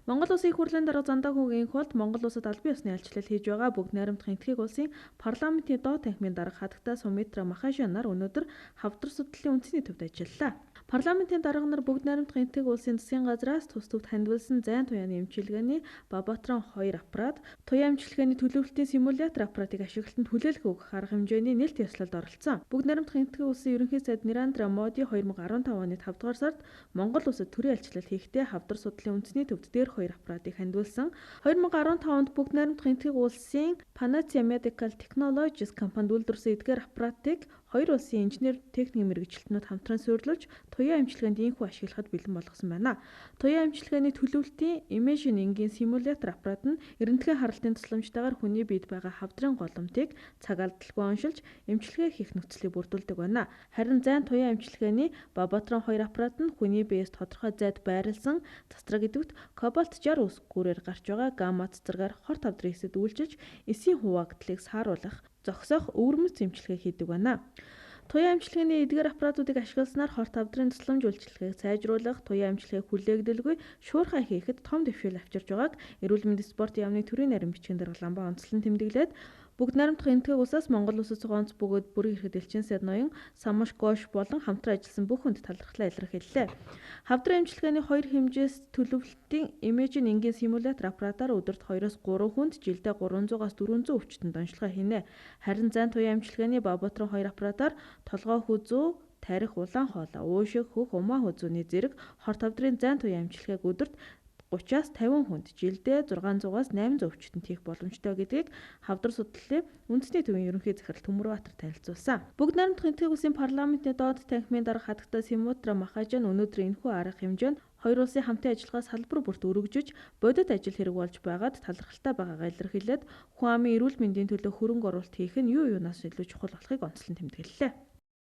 Монгол Улсын их хурлын дарга Зандаа хүүгийн хувьд Монгол улсад албан ёсны альчлал хийж байгаа бүгд найрамдах энэтхэг улсын парламентын доод танхимын дарга хатагта Сумитра Махашин нар өнөөдөр хавдар судлалын үндэсний төвд ажиллалаа. Парламентын дарга нар бүгд найрамдах энэтхэг улсын засгийн газраас төс төвд хандвалсан зайн туяаны эмчилгээний Бабатрон 2 аппарат, туяа эмчилгээний төлөвлөлтийн симулятор аппаратыг ашиглалтанд хүлээлт өгөх арга хэмжээний нээлт ёслолд оролцсон. Бүгд найрамдах энэтхэг улсын ерөнхий сайд Нарендра Моди 2015 оны 5 дугаар сард Монгол улсад төрийн альчлал хийхдээ хавдар судлалын үндэсний төвд дээрх 2 аппаратыг хандвалсан. 2015 онд бүгд найрамдах энэтхэг улсын Panacea Medical Technologies компанид үйлдвэрсэн эдгээр аппаратыг хоёр улсын инженер техник мэргэжилтнүүд хамтран суурилж туяа эмчилгээнд инхүү ашиглахад бэлэн болгосон байна. Туяа эмчилгээний төлөвлөлтийн Imaging энгийн симулятор аппарат нь эрдэнэтгийн харалтын тусламжтайгаар хүний биед байгаа хавдрын голомтыг цаг алдалгүй оншилж эмчилгээ хийх нөхцөлийг бүрдүүлдэг байна. Харин зайн туяа эмчилгээний Бабатрон 2 аппарат нь хүний биеэс тодорхой зайд байрласан цацраг идэвхт кобальт 60 ус гүүрээр гарч байгаа гамма цацрагаар хорт хавдрын эсэд үйлчилж эсийн хуваагдлыг сааруулах, зогсоох өвөрмөц эмчилгээ хийдэг байна. Туяа эмчилгээний эдгээр аппаратуудыг ашигласнаар хорт хавдрын тусламж үйлчилгээг сайжруулах, туяа эмчилгээг хүлээгдэлгүй шуурхай хийхэд том дэвшил авчирч байгааг эрүүл мэндийн спортын яамны төрийн нарийн бичгийн дарга Ламбаа онцлон тэмдэглээд бүгд найрамдах энэтхэг улсаас Монгол улсад зохион бөгөөд бүрэн эрхт элчин сайд ноён Самаш Гош болон хамтран ажилласан бүх хүнд талархлаа илэрхийллээ. Хавдрын эмчилгээний хоёр хэмжээс төлөвлөлтийн Imaging энгийн симулятор аппаратаар өдөрт 2-3 хүнд жилдээ 300-аас 400 өвчтөнд онцлогоо хийнэ. Харин зайн туяа эмчилгээний Бабатрон 2 аппаратаар толгой хүзүү, тарих улаан хоолой, уушиг, хөх, умаа хүзүүний зэрэг хорт хавдрын зайн туяа эмчилгээг өдөрт 30-аас 50 хүнд жилдээ 600-аас 800 өвчтөнд хийх боломжтой гэдгийг хавдар судлалын үндэсний төвийн ерөнхий захирал Төмөрбаатар танилцуулсан. Бүгд найрамдах энэтхэг улсын парламентын доод танхимын дарга хатагта Симутра Махажин өнөөдөр энэхүү арга хэмжээнд хоёр улсын хамтын ажиллагаа салбар бүрт өргөжөж бодит ажил хэрэг болж байгаад талархалтай байгаагаа илэрхийлээд хүн амын эрүүл мэндийн төлөө хөрөнгө оруулалт хийх нь юу юунаас илүү чухал болохыг онцлон тэмдэглэлээ.